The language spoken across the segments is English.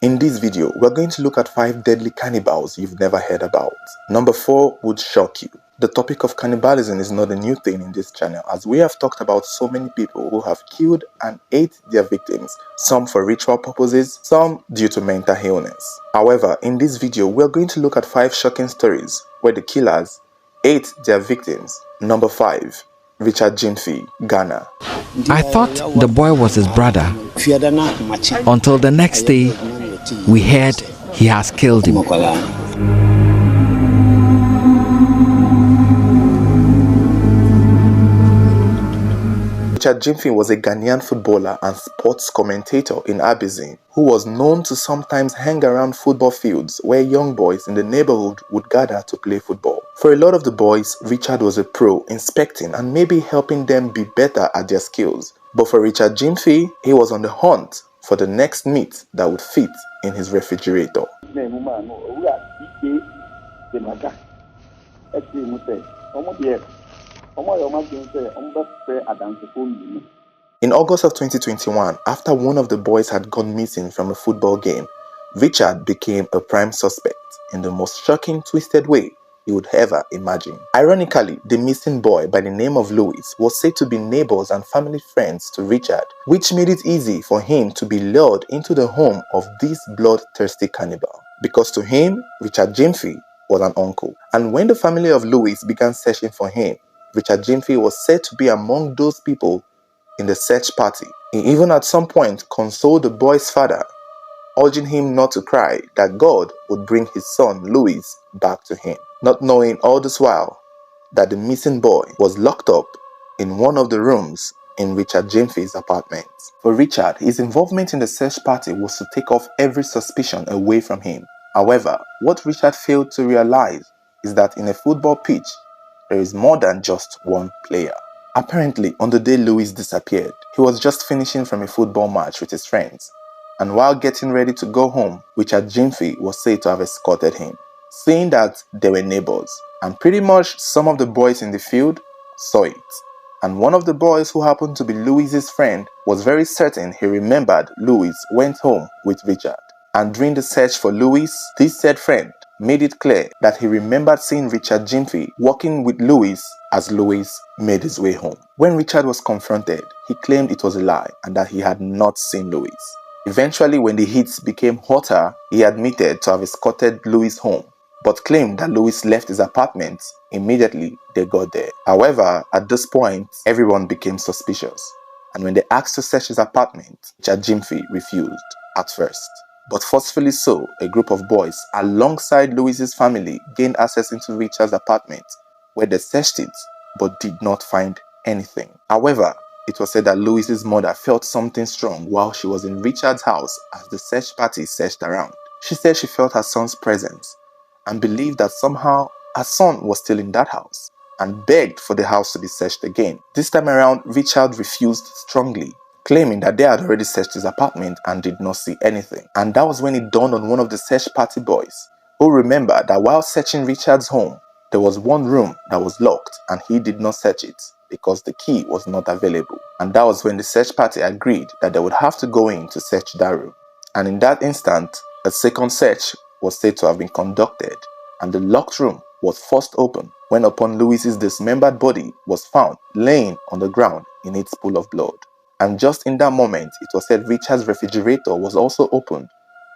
In this video, we're going to look at 5 deadly cannibals you've never heard about. Number 4 would shock you. The topic of cannibalism is not a new thing in this channel, as we have talked about so many people who have killed and ate their victims, some for ritual purposes, some due to mental illness. However, in this video, we're going to look at 5 shocking stories where the killers ate their victims. Number 5. Richard Jimfi, Ghana. I thought the boy was his brother until the next day we heard he has killed him. Richard Jimfi was a Ghanaian footballer and sports commentator in Aberdeen who was known to sometimes hang around football fields where young boys in the neighborhood would gather to play football. For a lot of the boys, Richard was a pro, inspecting and maybe helping them be better at their skills. But for Richard Jimfi, he was on the hunt for the next meat that would fit in his refrigerator. In August of 2021, after one of the boys had gone missing from a football game, Richard became a prime suspect in the most shocking, twisted way you would ever imagine. Ironically, the missing boy by the name of Louis was said to be neighbors and family friends to Richard, which made it easy for him to be lured into the home of this bloodthirsty cannibal. Because to him, Richard Jimfi was an uncle. And when the family of Louis began searching for him, Richard Jimfi was said to be among those people in the search party. He even at some point consoled the boy's father, urging him not to cry, that God would bring his son Louis back to him, not knowing all this while that the missing boy was locked up in one of the rooms in Richard Jimfi's apartment. For Richard, his involvement in the search party was to take off every suspicion away from him. However, what Richard failed to realize is that in a football pitch, there is more than just one player. Apparently, on the day Louis disappeared, he was just finishing from a football match with his friends, and while getting ready to go home, Richard Jimfi was said to have escorted him, saying that they were neighbors, and pretty much some of the boys in the field saw it. And one of the boys, who happened to be Louis's friend, was very certain he remembered Louis went home with Richard. And during the search for Louis, this said friend made it clear that he remembered seeing Richard Jimfi walking with Louis as Louis made his way home. When Richard was confronted, he claimed it was a lie and that he had not seen Louis. Eventually, when the heat became hotter, he admitted to have escorted Louis home, but claimed that Louis left his apartment immediately they got there. However, at this point, everyone became suspicious, and when they asked to search his apartment, Richard Jimfi refused at first. But forcefully so, a group of boys alongside Louis's family gained access into Richard's apartment, where they searched it but did not find anything. However, it was said that Louis's mother felt something strong while she was in Richard's house as the search party searched around. She said she felt her son's presence and believed that somehow her son was still in that house, and begged for the house to be searched again. This time around, Richard refused strongly, claiming that they had already searched his apartment and did not see anything. And that was when it dawned on one of the search party boys, who remembered that while searching Richard's home, there was one room that was locked and he did not search it because the key was not available. And that was when the search party agreed that they would have to go in to search that room. And in that instant, a second search was said to have been conducted, and the locked room was forced open when upon Louis's dismembered body was found laying on the ground in its pool of blood. And just in that moment, it was said Richard's refrigerator was also opened,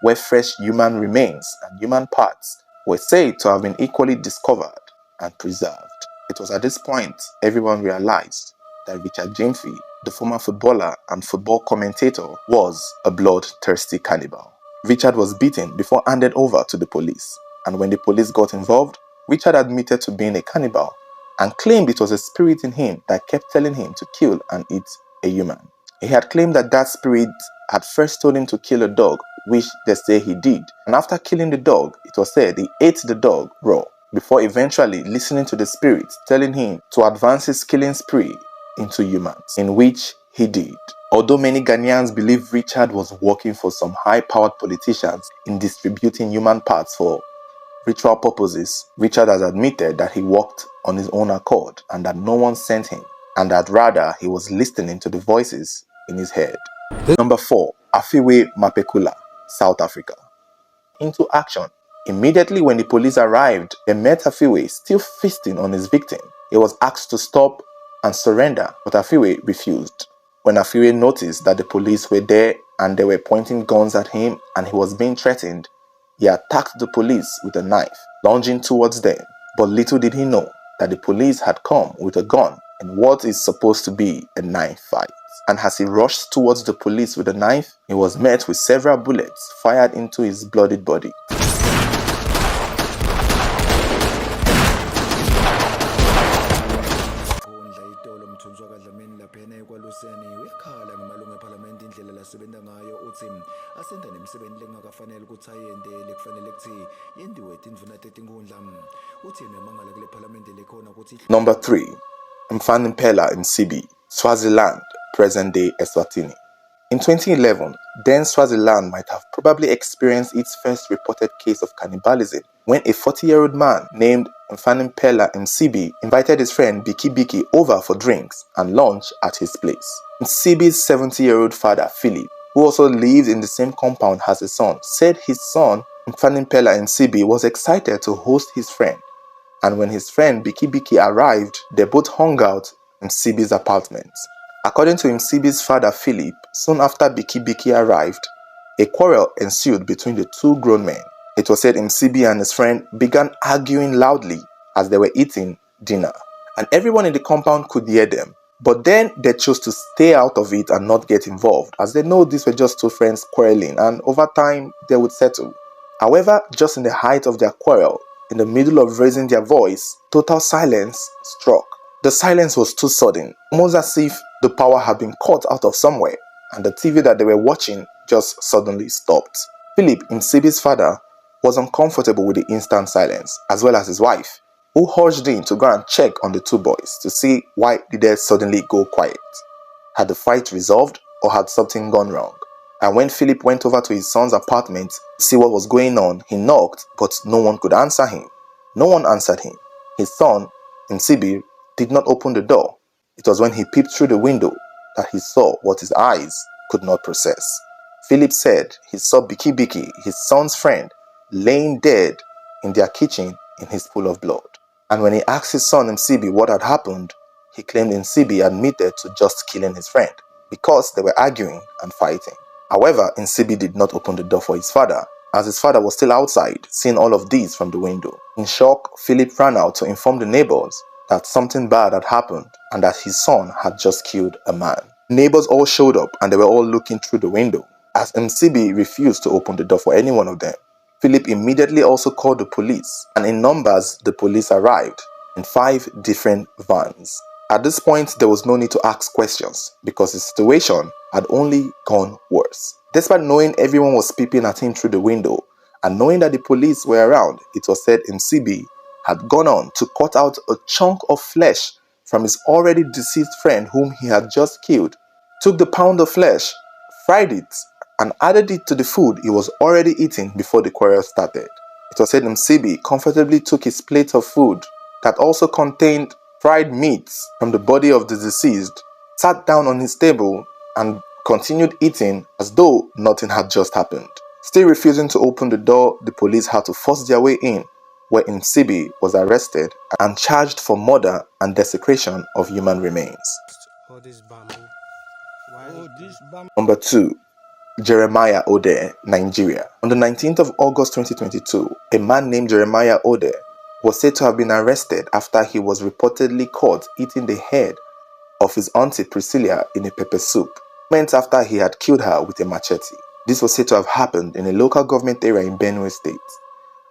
where fresh human remains and human parts were said to have been equally discovered and preserved. It was at this point everyone realized that Richard Jimfi, the former footballer and football commentator, was a bloodthirsty cannibal. Richard was beaten before handed over to the police, and when the police got involved, Richard admitted to being a cannibal and claimed it was a spirit in him that kept telling him to kill and eat a human. He had claimed that that spirit had first told him to kill a dog, which they say he did, and after killing the dog, it was said he ate the dog raw, before eventually listening to the spirit telling him to advance his killing spree into humans, in which he did. Although many Ghanaians believe Richard was working for some high-powered politicians in distributing human parts for ritual purposes, Richard has admitted that he worked on his own accord and that no one sent him, and that rather he was listening to the voices in his head. Number 4. Afiwe Mapekula, South Africa. Into action. Immediately when the police arrived, they met Afiwe still feasting on his victim. He was asked to stop and surrender, but Afiwe refused. When Afiwe noticed that the police were there and they were pointing guns at him and he was being threatened, he attacked the police with a knife, lunging towards them. But little did he know that the police had come with a gun in what is supposed to be a knife fight. And as he rushed towards the police with a knife, he was met with several bullets fired into his bloodied body. Number 3. Mfanimpela Msibi, Swaziland, present-day Eswatini. In 2011, then Swaziland might have probably experienced its first reported case of cannibalism when a 40-year-old man named Mfanimpela Msibi invited his friend Biki Biki over for drinks and lunch at his place. Msibi's 70-year-old father, Philip, who also lived in the same compound as his son, said his son, Mfanimpela Msibi, was excited to host his friend. And when his friend Biki Biki arrived, they both hung out in Msibi's apartment. According to Msibi's father Philip, soon after Biki Biki arrived, a quarrel ensued between the two grown men. It was said Msibi and his friend began arguing loudly as they were eating dinner, and everyone in the compound could hear them. But then they chose to stay out of it and not get involved, as they know these were just two friends quarreling and over time they would settle. However, just in the height of their quarrel, in the middle of raising their voice, total silence struck. The silence was too sudden, almost as if the power had been cut out of somewhere, and the TV that they were watching just suddenly stopped. Philip, Msibi's father, was uncomfortable with the instant silence, as well as his wife, who hurried in to go and check on the two boys to see why did they suddenly go quiet. Had the fight resolved or had something gone wrong? And when Philip went over to his son's apartment to see what was going on, he knocked, but no one could answer him. No one answered him. His son, Msibi, did not open the door. It was when he peeped through the window that he saw what his eyes could not process. Philip said he saw Biki Biki, his son's friend, laying dead in their kitchen in his pool of blood. And when he asked his son Msibi what had happened, he claimed Msibi admitted to just killing his friend because they were arguing and fighting. However, Msibi did not open the door for his father, as his father was still outside, seeing all of these from the window. In shock, Philip ran out to inform the neighbors that something bad had happened and that his son had just killed a man. Neighbors all showed up and they were all looking through the window, as Msibi refused to open the door for any one of them. Philip immediately also called the police, and in numbers, the police arrived in 5 different vans. At this point, there was no need to ask questions because the situation had only gone worse. Despite knowing everyone was peeping at him through the window and knowing that the police were around, it was said Msibi had gone on to cut out a chunk of flesh from his already deceased friend whom he had just killed, took the pound of flesh, fried it, and added it to the food he was already eating before the quarrel started. It was said Msibi comfortably took his plate of food that also contained fried meats from the body of the deceased, sat down on his table, and continued eating as though nothing had just happened. Still refusing to open the door, the police had to force their way in, where Msibi was arrested and charged for murder and desecration of human remains. Number 2. Jeremiah Ode, Nigeria. On the 19th of August 2022, a man named Jeremiah Ode was said to have been arrested after he was reportedly caught eating the head of his auntie Priscilla in a pepper soup, moments after he had killed her with a machete. This was said to have happened in a local government area in Benue State.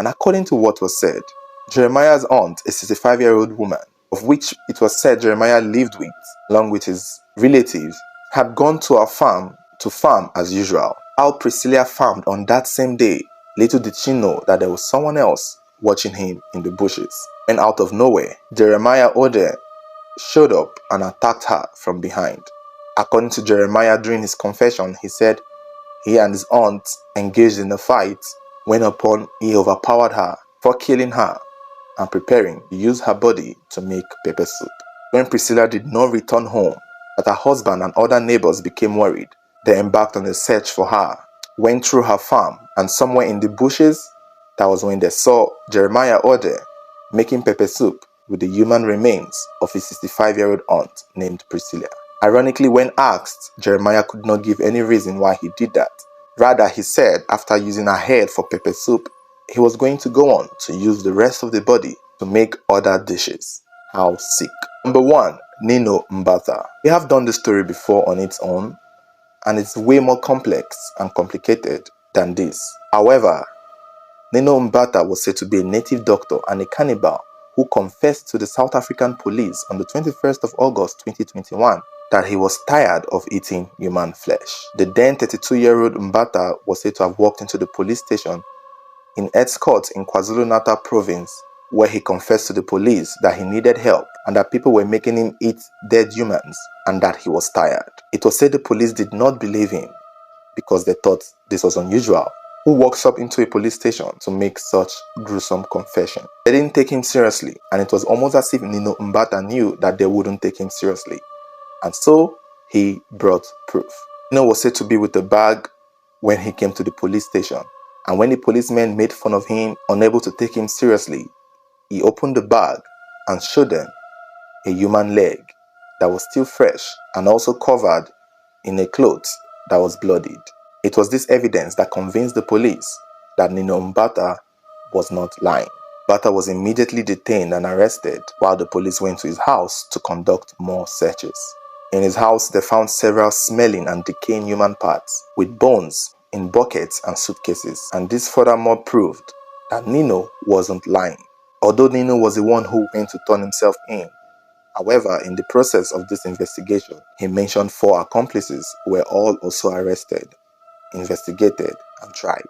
And according to what was said, Jeremiah's aunt, a 65-year-old woman, of which it was said Jeremiah lived with, along with his relatives, had gone to a farm to farm as usual. How Priscilla farmed on that same day, little did she know that there was someone else watching him in the bushes. And out of nowhere, Jeremiah Ode showed up and attacked her from behind. According to Jeremiah, during his confession, he said he and his aunt engaged in a fight, whereupon he overpowered her for killing her and preparing to use her body to make pepper soup. When Priscilla did not return home, that her husband and other neighbors became worried. They embarked on a search for her, went through her farm, and somewhere in the bushes, that was when they saw Jeremiah Ode making pepper soup with the human remains of his 65-year-old aunt named Priscilla. Ironically, when asked, Jeremiah could not give any reason why he did that. Rather, he said after using her head for pepper soup, he was going to go on to use the rest of the body to make other dishes. How sick. Number 1. Nino Mbata. We have done this story before on its own, and it's way more complex and complicated than this. However, Nino Mbata was said to be a native doctor and a cannibal who confessed to the South African police on the 21st of August 2021 that he was tired of eating human flesh. The then 32-year-old Mbata was said to have walked into the police station in Edscourt in KwaZulu-Natal province, where he confessed to the police that he needed help and that people were making him eat dead humans and that he was tired. It was said the police did not believe him because they thought this was unusual. Who walks up into a police station to make such gruesome confession? They didn't take him seriously, and it was almost as if Nino Mbata knew that they wouldn't take him seriously. And so, he brought proof. Nino was said to be with a bag when he came to the police station, and when the policemen made fun of him, unable to take him seriously, he opened the bag and showed them a human leg that was still fresh and also covered in a cloth that was bloodied. It was this evidence that convinced the police that Nino Mbata was not lying. Mbata was immediately detained and arrested while the police went to his house to conduct more searches. In his house, they found several smelling and decaying human parts with bones in buckets and suitcases, and this furthermore proved that Nino wasn't lying. Although Nino was the one who went to turn himself in, however, in the process of this investigation, he mentioned 4 accomplices who were all also arrested, investigated, and tried.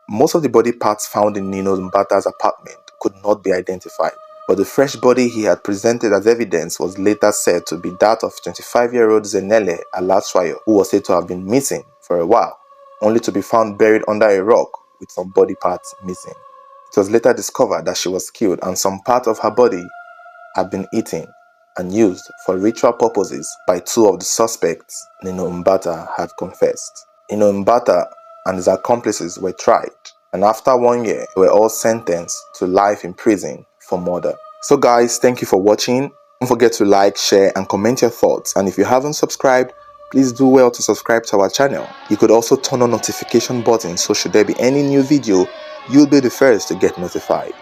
Most of the body parts found in Nino Mbata's apartment could not be identified, but the fresh body he had presented as evidence was later said to be that of 25-year-old Zenele Alaswayo, who was said to have been missing for a while, only to be found buried under a rock with some body parts missing. It was later discovered that she was killed and some part of her body had been eaten and used for ritual purposes by 2 of the suspects Nino Mbata had confessed. Nino Mbata and his accomplices were tried, and after 1 year, they were all sentenced to life in prison for murder. So guys, thank you for watching. Don't forget to like, share, and comment your thoughts. And if you haven't subscribed, please do well to subscribe to our channel. You could also turn on notification button so should there be any new video, you'll be the first to get notified.